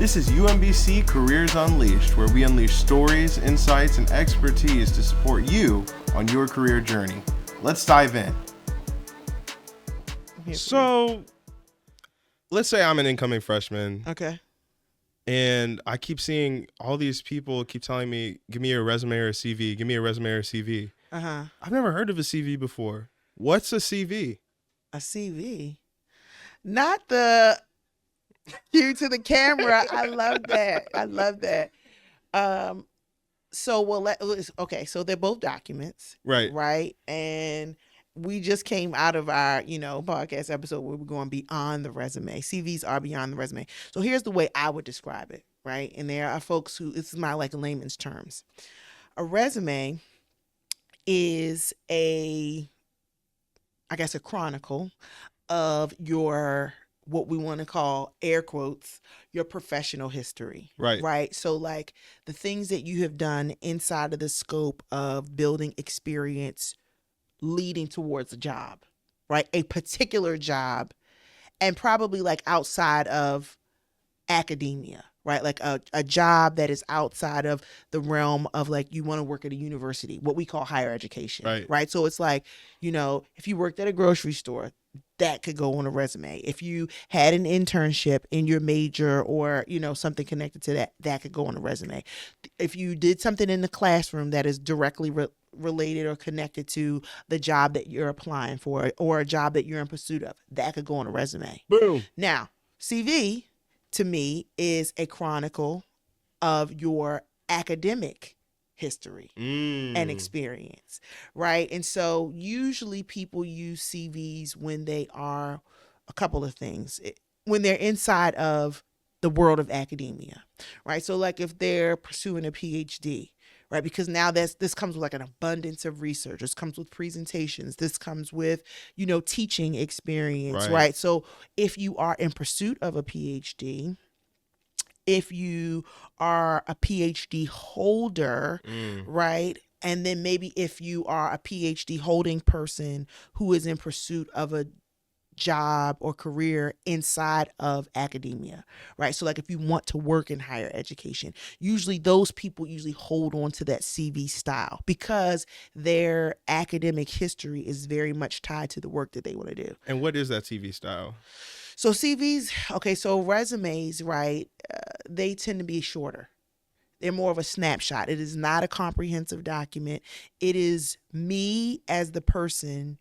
This is UMBC Careers Unleashed, where we unleash stories, insights, and expertise to support you on your career journey. Let's dive in. So, let's say I'm an incoming freshman. Okay. And I keep seeing all these people keep telling me, give me a resume or a CV, give me a resume or a CV. Uh-huh. I've never heard of a CV before. What's a CV? A CV? Not the cue to the camera. I love that. So they're both documents. Right. And we just came out of our, podcast episode where we're going beyond the resume. CVs are beyond the resume. So here's the way I would describe it, right? And there are folks who, this is my layman's terms. A resume is a chronicle of your, what we want to call, air quotes, your professional history. Right. So like the things that you have done inside of the scope of building experience leading towards a job, right? A particular job, and probably like outside of academia, right? Like a job that is outside of the realm of like, you want to work at a university, what we call higher education, right? So it's like, if you worked at a grocery store, that could go on a resume. If you had an internship in your major or, something connected to that, that could go on a resume. If you did something in the classroom that is directly related or connected to the job that you're applying for or a job that you're in pursuit of, that could go on a resume. Boom. Now, CV to me is a chronicle of your academic history and experience, right? And so usually people use CVs when they are a couple of things. When they're inside of the world of academia, right? So like if they're pursuing a PhD, right? Because now this comes with like an abundance of research. This comes with presentations. This comes with, teaching experience, right? So if you are in pursuit of a PhD, if you are a PhD holder, right? And then maybe if you are a PhD holding person who is in pursuit of a job or career inside of academia, right? So like if you want to work in higher education, usually those people hold on to that CV style because their academic history is very much tied to the work that they want to do. And what is that CV style? So CVs, so resumes, right, they tend to be shorter. They're more of a snapshot. It is not a comprehensive document. It is me as the person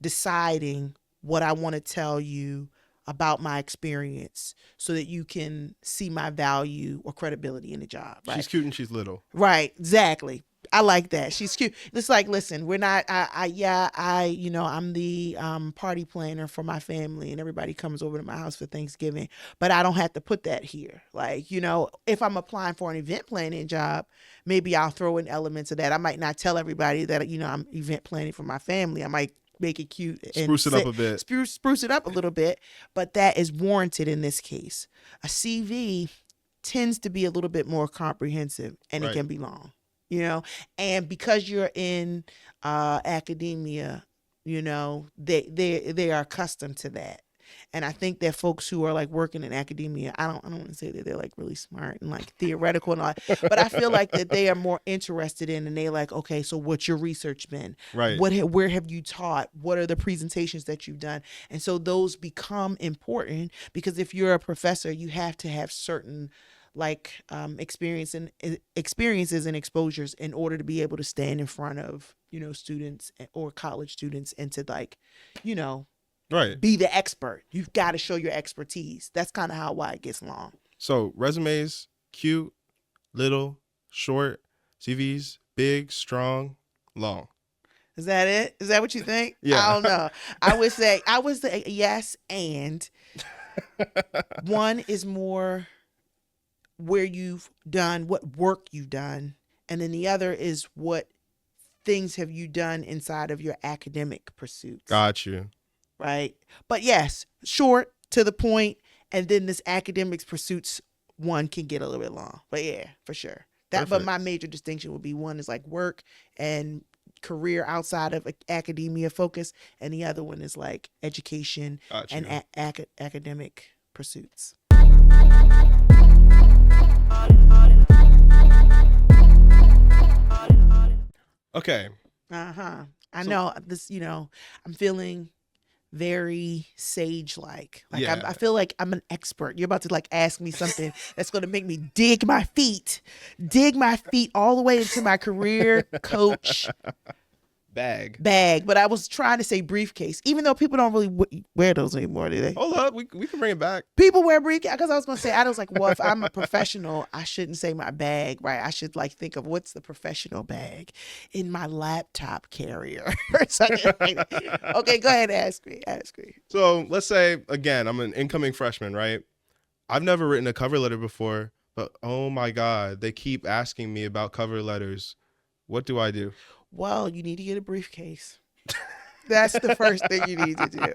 deciding what I want to tell you about my experience so that you can see my value or credibility in the job. Right? She's cute and she's little. Right, exactly. I like that. She's cute. It's like, listen, we're not, I'm the party planner for my family and everybody comes over to my house for Thanksgiving, but I don't have to put that here. Like, if I'm applying for an event planning job, maybe I'll throw in elements of that. I might not tell everybody that, I'm event planning for my family. I might make it cute and spruce it up a bit. Spruce it up a little bit, but that is warranted in this case. A CV tends to be a little bit more comprehensive and it can be long. And because you're in academia, they are accustomed to that. And I think that folks who are like working in academia, I don't want to say that they're like really smart and like theoretical and all, but I feel like that they are more interested in, and they're like, okay, so what's your research been? Right. Where have you taught? What are the presentations that you've done? And so those become important because if you're a professor, you have to have certain experiences and exposures in order to be able to stand in front of, students or college students and to be the expert. You've got to show your expertise. That's kind of why it gets long. So resumes, cute, little, short, CVs, big, strong, long. Is that it? Is that what you think? Yeah. I don't know. I would say yes, and one is more where you've done, what work you've done, and then the other is what things have you done inside of your academic pursuits. Got you. Right? But yes, short, to the point, and then this academics pursuits one can get a little bit long. But yeah, for sure. But my major distinction would be one is like work and career outside of academia focus, and the other one is like education and academic pursuits. Okay. I So- know this, I'm feeling very sage-like. Like Yeah. I feel like I'm an expert. You're about to like ask me something that's going to make me dig my feet all the way into my career coach Bag. But I was trying to say briefcase, even though people don't really wear those anymore, do they? Hold up. We can bring it back. People wear briefcase because I was going to say, I was like, well, if I'm a professional, I shouldn't say my bag, right? I should like think of what's the professional bag in my laptop carrier. Okay, go ahead and ask me. So let's say, again, I'm an incoming freshman, right? I've never written a cover letter before, but oh my God, they keep asking me about cover letters. What do I do? Well, you need to get a briefcase. That's the first thing you need to do.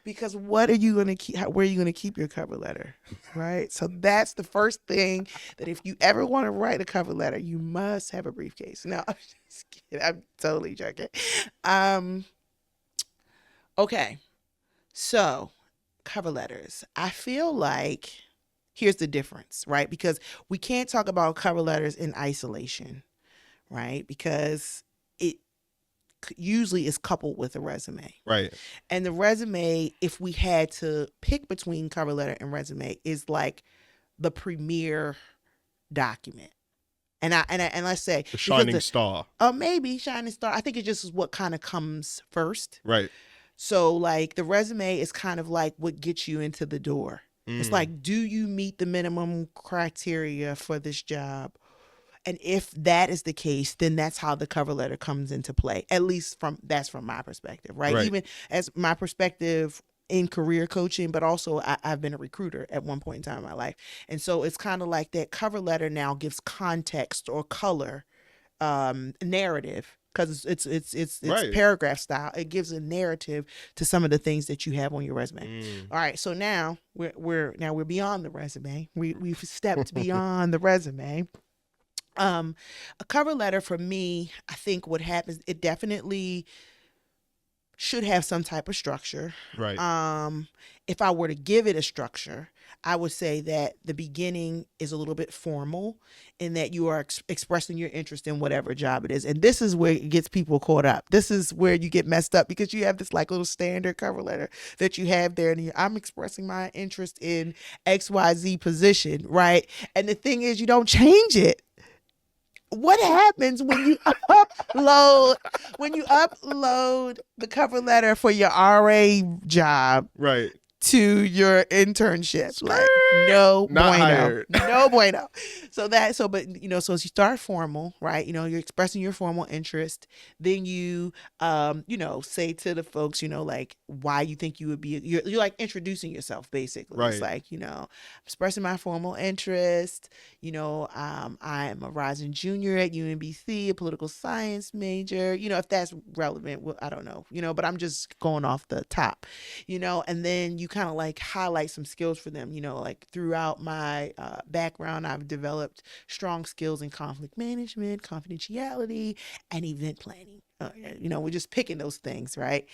Because what are you going to keep? Where are you going to keep your cover letter? Right. So that's the first thing, that if you ever want to write a cover letter, you must have a briefcase. No, I'm just kidding. I'm totally joking. Okay. So cover letters. I feel like here's the difference, right? Because we can't talk about cover letters in isolation, right? Because it usually is coupled with a resume. Right. And the resume, if we had to pick between cover letter and resume, is like the premier document. And let's say The shining star. Maybe shining star. I think it just is what kind of comes first. Right. So like the resume is kind of like what gets you into the door. It's like, do you meet the minimum criteria for this job? And if that is the case, then that's how the cover letter comes into play. At least that's from my perspective, right? Even as my perspective in career coaching, but also I've been a recruiter at one point in time in my life. And so it's kind of like that cover letter now gives context or color, narrative, because it's paragraph style. It gives a narrative to some of the things that you have on your resume. All right, so now we're beyond the resume. We've stepped beyond the resume. A cover letter for me, I think what happens, it definitely should have some type of structure. Right. If I were to give it a structure, I would say that the beginning is a little bit formal in that you are expressing your interest in whatever job it is. And this is where it gets people caught up. This is where you get messed up, because you have this like little standard cover letter that you have there. And I'm expressing my interest in XYZ position, right? And the thing is, you don't change it. What happens when you upload the cover letter for your RA job Right. to your internship? Like, no Not bueno. hired. No bueno. So as you start formal, right? You're expressing your formal interest. Then you say to the folks, like why you think you would be, you're like introducing yourself basically. Right. It's like, expressing my formal interest. I'm a rising junior at UMBC, a political science major. If that's relevant, well, I don't know, but I'm just going off the top, and then you kind of like highlight some skills for them. Like throughout my background, I've developed strong skills in conflict management, confidentiality, and event planning. We're just picking those things, right?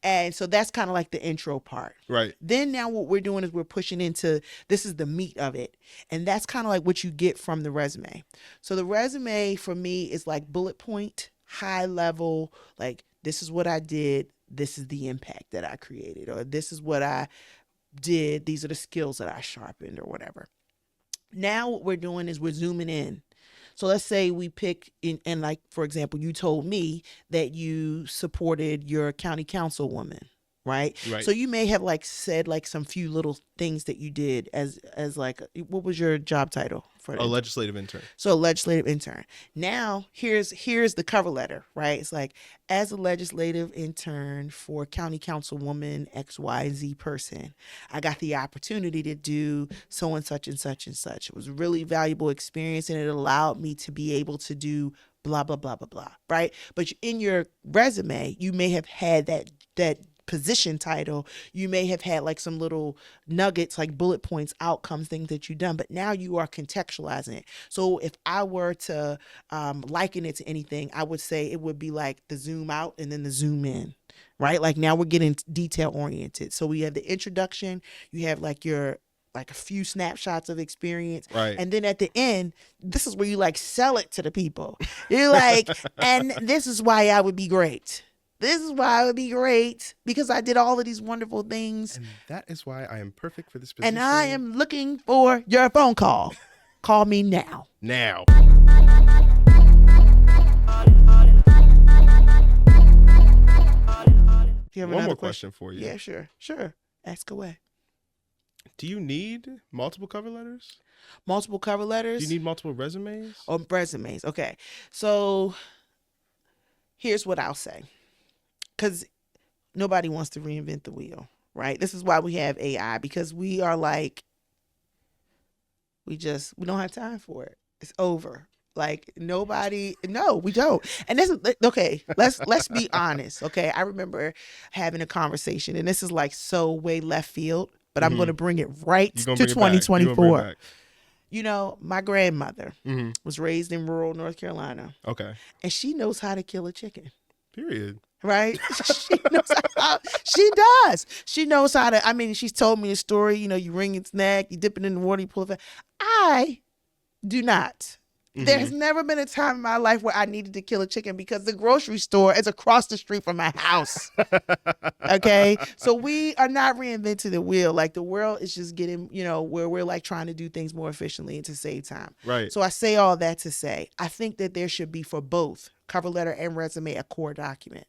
And so that's kind of like the intro part. Right. Then now what we're doing is we're pushing into, this is the meat of it. And that's kind of like what you get from the resume. So the resume for me is like bullet point, high level, like this is what I did. This is the impact that I created, or this is what I did. These are the skills that I sharpened, or whatever. Now what we're doing is we're zooming in. So let's say we pick and like, for example, you told me that you supported your county councilwoman, right? Right. So you may have like said like some few little things that you did as like, what was your job title for A legislative intern. So a legislative intern. Now here's the cover letter, right? It's like, as a legislative intern for county councilwoman XYZ person, I got the opportunity to do so and such and such and such. It was a really valuable experience, and it allowed me to be able to do blah, blah, blah, blah, blah, right? But in your resume, you may have had that position title. You may have had like some little nuggets, like bullet points, outcomes, things that you've done, but now you are contextualizing it. So if I were to liken it to anything, I would say it would be like the zoom out and then the zoom in, right? Like now we're getting detail oriented. So we have the introduction, you have like your like a few snapshots of experience. Right. And then at the end, this is where you like sell it to the people. You're like, and this is why I would be great. This is why I would be great because I did all of these wonderful things. And that is why I am perfect for this position. And I am looking for your phone call. Call me now. Now. One more question for you. Yeah, sure. Ask away. Do you need multiple cover letters? Multiple cover letters? Do you need multiple resumes? Oh, resumes. Okay. So here's what I'll say. Because nobody wants to reinvent the wheel, right? This is why we have AI, because we are like, we don't have time for it. It's over. Like nobody, no, we don't. And this is okay. Let's be honest. Okay. I remember having a conversation, and this is like so way left field, but I'm going to bring it right to 2024. You know, my grandmother was raised in rural North Carolina. Okay. And she knows how to kill a chicken. Period. Right? She knows how, she does. She knows how to, I mean, she's told me a story, you know, you wring its neck, you dip it in the water, you pull it out. I do not. There's never been a time in my life where I needed to kill a chicken because the grocery store is across the street from my house. Okay? So we are not reinventing the wheel. Like the world is just getting, you know, where we're like trying to do things more efficiently and to save time. Right. So I say all that to say, I think that there should be for both cover letter and resume a core document.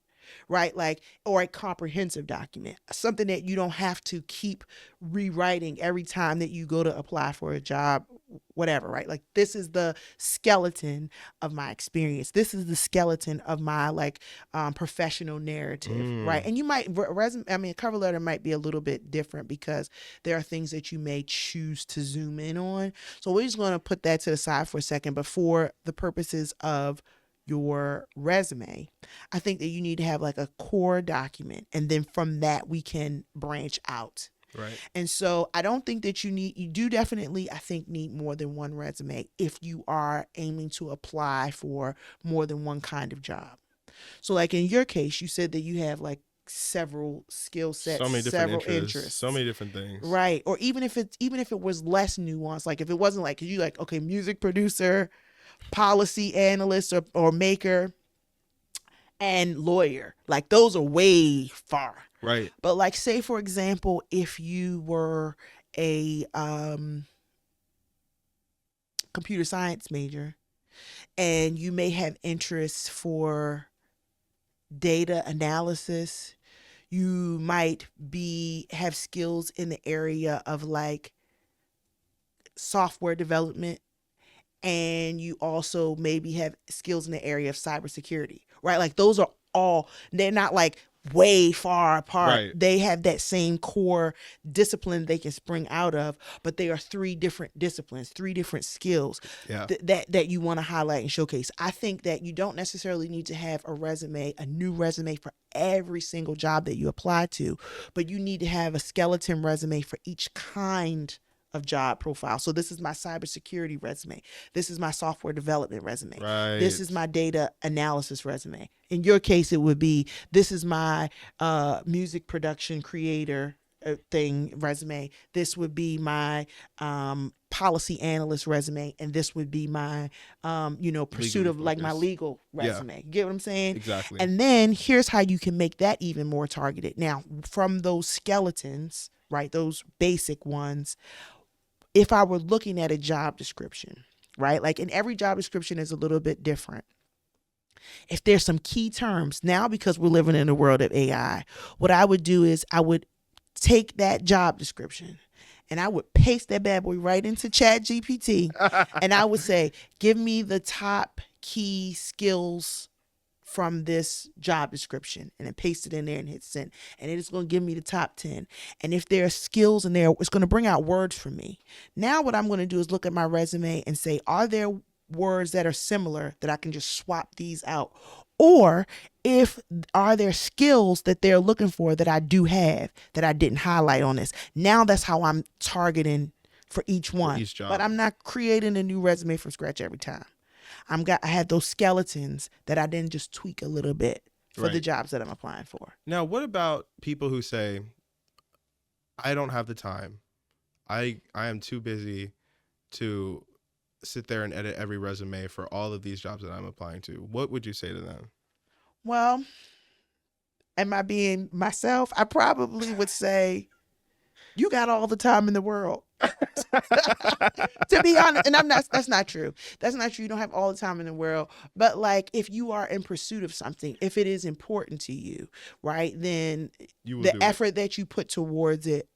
Right? Like, or a comprehensive document, something that you don't have to keep rewriting every time that you go to apply for a job, whatever, right? Like, this is the skeleton of my experience. This is the skeleton of my like professional narrative, right? And you might a cover letter might be a little bit different because there are things that you may choose to zoom in on. So we're just going to put that to the side for a second, but for the purposes of your resume, I think that you need to have like a core document, and then from that we can branch out. Right. And so I don't think that you do definitely, I think, need more than one resume if you are aiming to apply for more than one kind of job. So like in your case, you said that you have like several skill sets, so many different several interests, so many different things. Right. Or even if it was less nuanced, like if it wasn't like, you like, okay, music producer, policy analyst or maker, and lawyer, like those are way far. Right. But like, say for example, if you were a computer science major and you may have interests for data analysis, you might have skills in the area of like software development, and you also maybe have skills in the area of cybersecurity, right? Like those are all, they're not like way far apart. Right. They have that same core discipline they can spring out of, but they are three different disciplines, three different skills that you want to highlight and showcase. I think that you don't necessarily need to have a new resume for every single job that you apply to, but you need to have a skeleton resume for each kind of job profile. So this is my cybersecurity resume. This is my software development resume. Right. This is my data analysis resume. In your case, it would be, this is my music production creator resume. This would be my policy analyst resume, and this would be my pursuit of like my legal resume. You get what I'm saying? Exactly. And then here's how you can make that even more targeted. Now, from those skeletons, right, those basic ones, if I were looking at a job description, right, like, and every job description is a little bit different. If there's some key terms now, because we're living in a world of AI, what I would do is I would take that job description and I would paste that bad boy right into ChatGPT, and I would say, give me the top key skills from this job description, and then paste it in there and hit send, and it is going to give me the top 10. And if there are skills in there, it's going to bring out words for me. Now what I'm going to do is look at my resume and say, are there words that are similar that I can just swap these out? Or are there skills that they're looking for that I do have that I didn't highlight on this? Now that's how I'm targeting for each one. each job. But I'm not creating a new resume from scratch every time. I have those skeletons that I then just tweak a little bit for the jobs that I'm applying for. Now, what about people who say, I don't have the time, I am too busy to sit there and edit every resume for all of these jobs that I'm applying to. What would you say to them? Well, am I being myself? I probably would say, you got all the time in the world. To be honest, and that's not true. That's not true. You don't have all the time in the world. But like, if you are in pursuit of something, if it is important to you, right, then the effort that you put towards it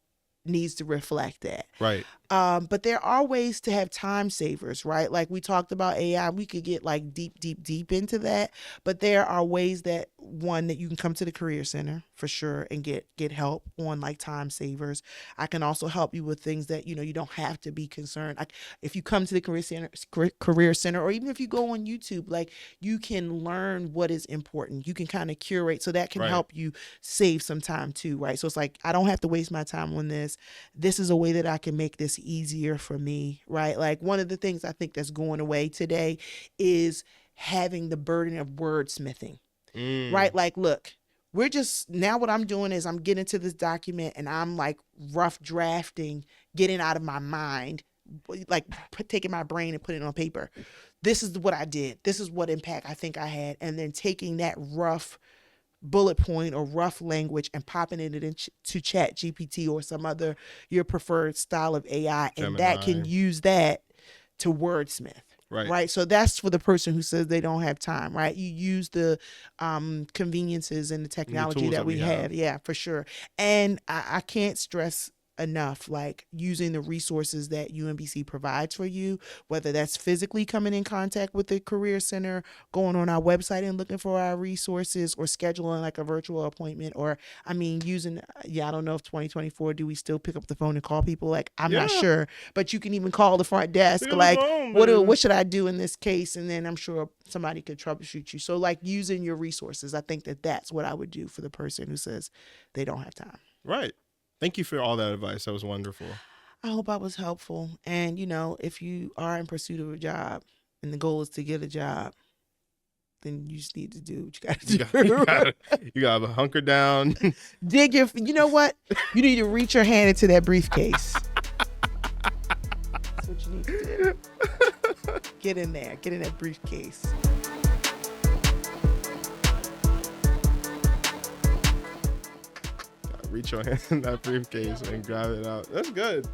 needs to reflect that. Right. But there are ways to have time savers, right? Like we talked about AI, we could get like deep into that. But there are ways that you can come to the Career Center for sure and get help on like time savers. I can also help you with things that, you don't have to be concerned. If you come to the Career Center, or even if you go on YouTube, like you can learn what is important. You can kind of curate, so that can help you save some time too, right? So it's like, I don't have to waste my time on this. This is a way that I can make this easier for me, right? Like one of the things I think that's going away today is having the burden of wordsmithing, right? Like, look, now what I'm doing is I'm getting to this document and I'm like rough drafting, getting out of my mind, like taking my brain and putting it on paper. This is what I did. This is what impact I think I had. And then taking that rough bullet point or rough language and popping it into Chat GPT or some other your preferred style of AI, and Gemini. that can use that to wordsmith. Right. So that's for the person who says they don't have time, right? You use the conveniences and the technology that we have. Yeah, for sure. And I can't stress enough, like using the resources that UMBC provides for you, whether that's physically coming in contact with the Career Center, going on our website and looking for our resources, or scheduling like a virtual appointment, or using, I don't know if 2024, do we still pick up the phone and call people? Like, I'm not sure, but you can even call the front desk, like, what should I do in this case? And then I'm sure somebody could troubleshoot you. So like using your resources, I think that's what I would do for the person who says they don't have time. Right. Thank you for all that advice. That was wonderful. I hope I was helpful. And, if you are in pursuit of a job and the goal is to get a job, then you just need to do what you got to do. You got to hunker down. You know what? You need to reach your hand into that briefcase. That's what you need to do. Get in there. Get in that briefcase. Reach your hand in that briefcase and grab it out. That's good.